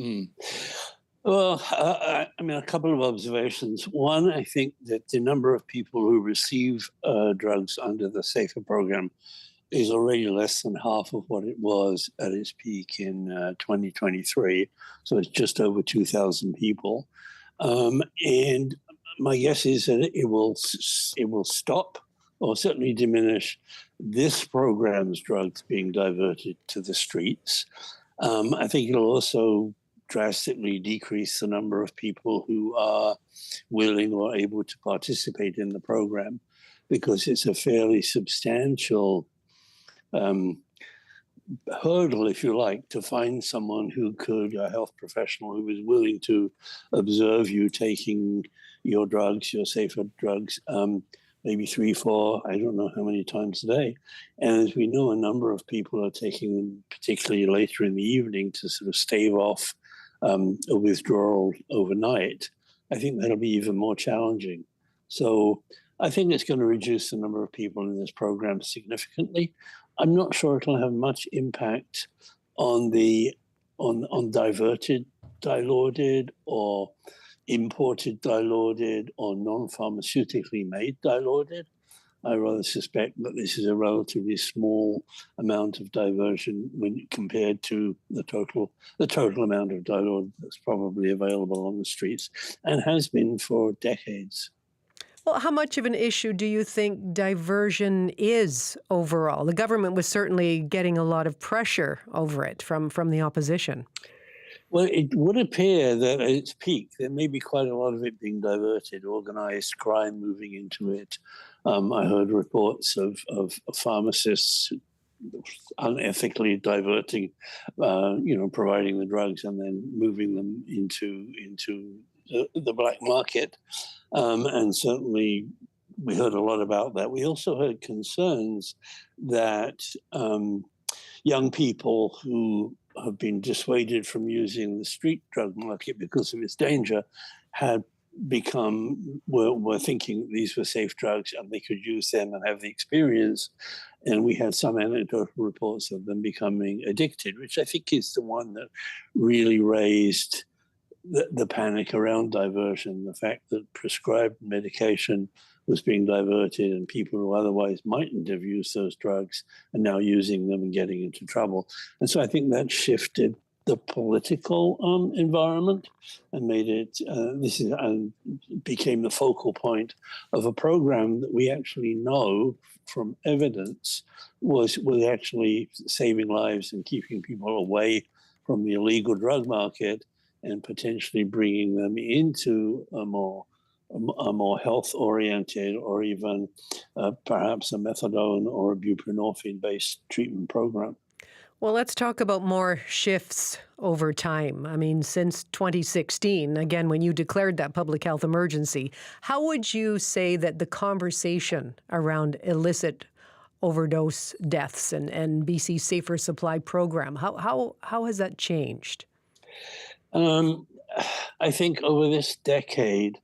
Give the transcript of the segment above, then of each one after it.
Mm. Well, I mean, a couple of observations. One, I think that the number of people who receive drugs under the SAFER program is already less than half of what it was at its peak in 2023. So it's just over 2,000 people. And my guess is that it will stop or certainly diminish this program's drugs being diverted to the streets. I think it'll also drastically decrease the number of people who are willing or able to participate in the program, because it's a fairly substantial hurdle, if you like, to find someone who could, a health professional who is willing to observe you taking your drugs, your safer drugs, maybe 3, 4, I don't know how many times a day. And as we know, a number of people are taking them, particularly later in the evening, to sort of stave off a withdrawal overnight. I think that'll be even more challenging. So I think it's going to reduce the number of people in this program significantly. I'm not sure it'll have much impact on diverted dilaudid or imported dilaudid or non-pharmautically made dilaudid. I rather suspect that this is a relatively small amount of diversion when compared to the total amount of dilaudid that's probably available on the streets and has been for decades. Well, how much of an issue do you think diversion is overall? The government was certainly getting a lot of pressure over it from the opposition. Well, it would appear that at its peak, there may be quite a lot of it being diverted, organized crime moving into it. I heard reports of pharmacists unethically diverting, providing the drugs and then moving them into the black market. And certainly we heard a lot about that. We also heard concerns that young people who have been dissuaded from using the street drug market because of its danger were thinking these were safe drugs and they could use them and have the experience. And we had some anecdotal reports of them becoming addicted, which I think is the one that really raised the panic around diversion, the fact that prescribed medication was being diverted and people who otherwise mightn't have used those drugs are now using them and getting into trouble. And so I think that shifted the political environment and made it, became the focal point of a program that we actually know from evidence was actually saving lives and keeping people away from the illegal drug market and potentially bringing them into a more health-oriented or even perhaps a methadone or a buprenorphine-based treatment program. Well, let's talk about more shifts over time. I mean, since 2016, again, when you declared that public health emergency, how would you say that the conversation around illicit overdose deaths and BC's Safer Supply program, how has that changed? I think over this decade,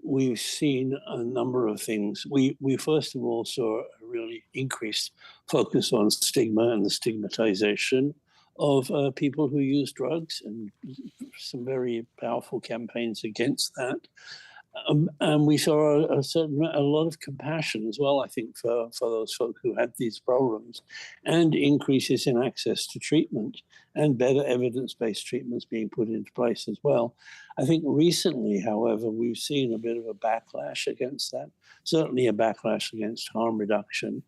we've seen a number of things. We first of all saw a really increased focus on stigma and the stigmatization of people who use drugs, and some very powerful campaigns against that. And we saw a lot of compassion as well, I think, for those folk who had these problems, and increases in access to treatment and better evidence-based treatments being put into place as well. I think recently, however, we've seen a bit of a backlash against that, certainly a backlash against harm reduction,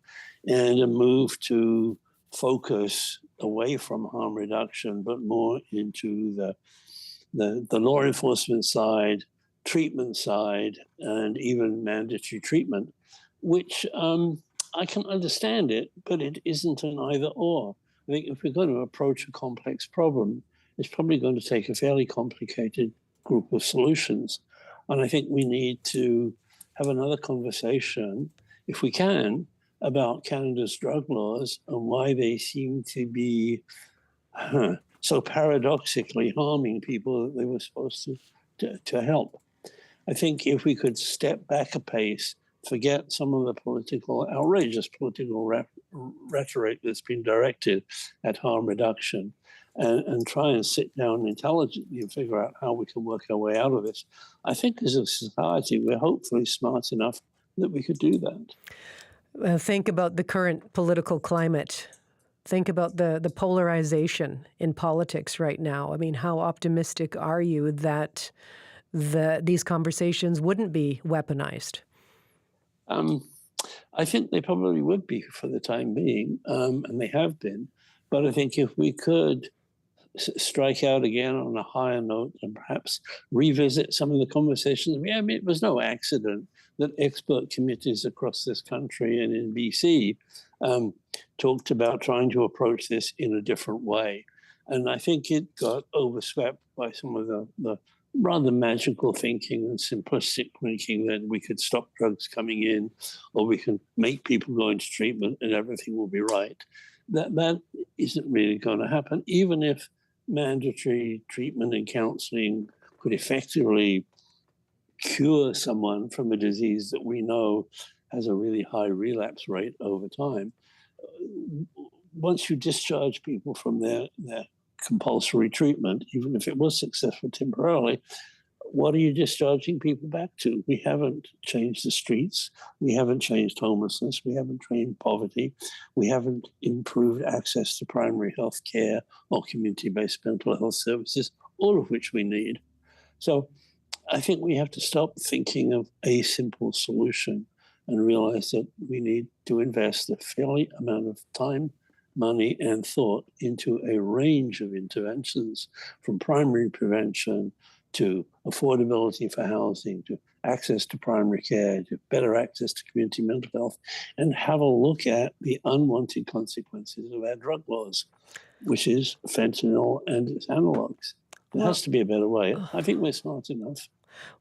and a move to focus away from harm reduction, but more into the law enforcement side, treatment side, and even mandatory treatment, which I can understand it, but it isn't an either or. I think if we're going to approach a complex problem, it's probably going to take a fairly complicated group of solutions. And I think we need to have another conversation, if we can, about Canada's drug laws and why they seem to be so paradoxically harming people that they were supposed to help. I think if we could step back a pace, forget some of the outrageous political rhetoric that's been directed at harm reduction, and try and sit down intelligently and figure out how we can work our way out of this. I think as a society, we're hopefully smart enough that we could do that. Think about the current political climate. Think about the polarization in politics right now. I mean, how optimistic are you that these conversations wouldn't be weaponized? I think they probably would be for the time being, and they have been. But I think if we could strike out again on a higher note and perhaps revisit some of the conversations. I mean, it was no accident that expert committees across this country and in BC talked about trying to approach this in a different way. And I think it got overswept by some of the rather magical thinking and simplistic thinking that we could stop drugs coming in, or we can make people go into treatment and everything will be right. That isn't really going to happen, even if mandatory treatment and counseling could effectively cure someone from a disease that we know has a really high relapse rate over time. Once you discharge people from their compulsory treatment, even if it was successful temporarily, what are you discharging people back to? We haven't changed the streets. We haven't changed homelessness. We haven't changed poverty. We haven't improved access to primary health care or community-based mental health services, all of which we need. So I think we have to stop thinking of a simple solution and realize that we need to invest a fairly amount of time, money, and thought into a range of interventions, from primary prevention to affordability for housing, to access to primary care, to better access to community mental health, and have a look at the unwanted consequences of our drug laws, which is fentanyl and its analogs. There has to be a better way. I think we're smart enough.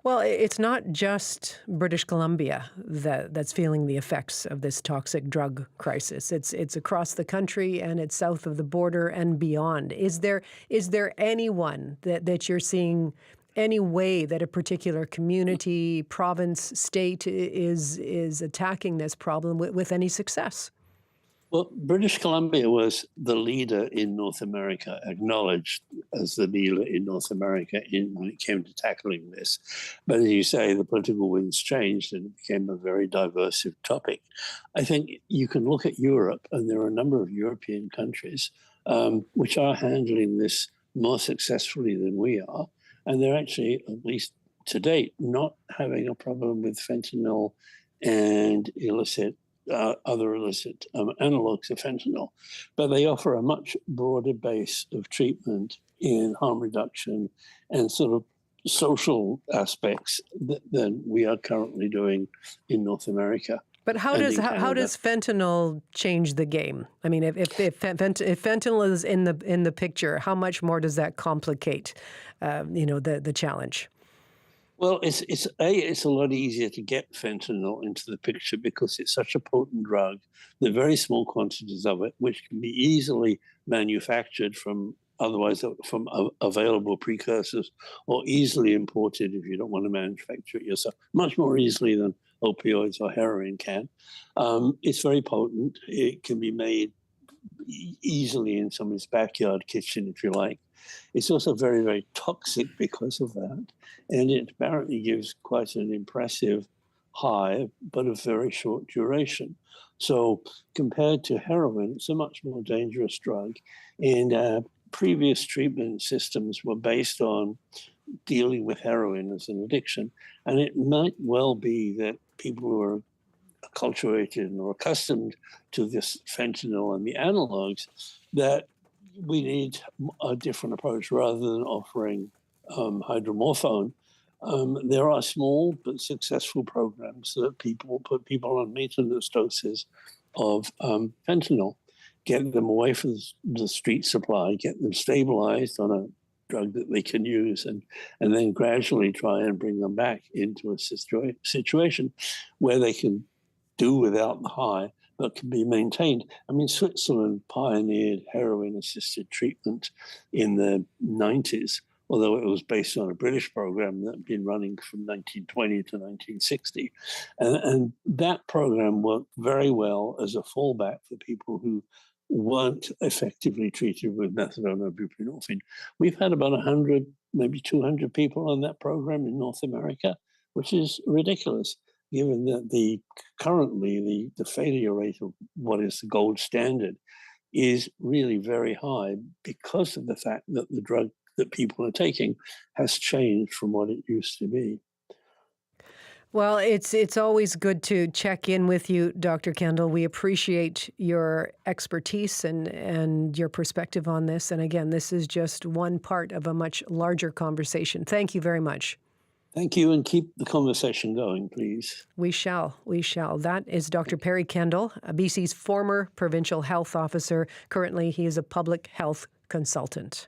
Well, it's not just British Columbia that's feeling the effects of this toxic drug crisis. It's across the country, and it's south of the border and beyond. Is there anyone that you're seeing, any way that a particular community, province, state is attacking this problem with any success? Well, British Columbia was the leader in North America, acknowledged as the leader in North America when it came to tackling this. But as you say, the political winds changed and it became a very diverse topic. I think you can look at Europe, and there are a number of European countries which are handling this more successfully than we are. And they're actually, at least to date, not having a problem with fentanyl and other illicit analogs of fentanyl, but they offer a much broader base of treatment in harm reduction and sort of social aspects than we are currently doing in North America. But how does fentanyl change the game? I mean, if fentanyl is in the picture, how much more does that complicate, the challenge? Well, it's a lot easier to get fentanyl into the picture because it's such a potent drug. There are very small quantities of it, which can be easily manufactured from available precursors, or easily imported if you don't want to manufacture it yourself, much more easily than opioids or heroin can. It's very potent. It can be made easily in somebody's backyard kitchen, if you like. It's also very, very toxic because of that. And it apparently gives quite an impressive high, but of very short duration. So compared to heroin, it's a much more dangerous drug. And previous treatment systems were based on dealing with heroin as an addiction. And it might well be that people who are acculturated or accustomed to this fentanyl and the analogs, that we need a different approach rather than offering hydromorphone. There are small but successful programs that put people on maintenance doses of fentanyl, get them away from the street supply, get them stabilized on a drug that they can use, and then gradually try and bring them back into a situation where they can do without the high, but can be maintained. I mean, Switzerland pioneered heroin-assisted treatment in the 90s, although it was based on a British program that had been running from 1920 to 1960. And that program worked very well as a fallback for people who weren't effectively treated with methadone or buprenorphine. We've had about 100, maybe 200 people on that program in North America, which is ridiculous, given that currently the failure rate of what is the gold standard is really very high because of the fact that the drug that people are taking has changed from what it used to be. Well, it's always good to check in with you, Dr. Kendall. We appreciate your expertise and your perspective on this. And again, this is just one part of a much larger conversation. Thank you very much. Thank you, and keep the conversation going, please. We shall. We shall. That is Dr. Perry Kendall, BC's former provincial health officer. Currently, he is a public health consultant.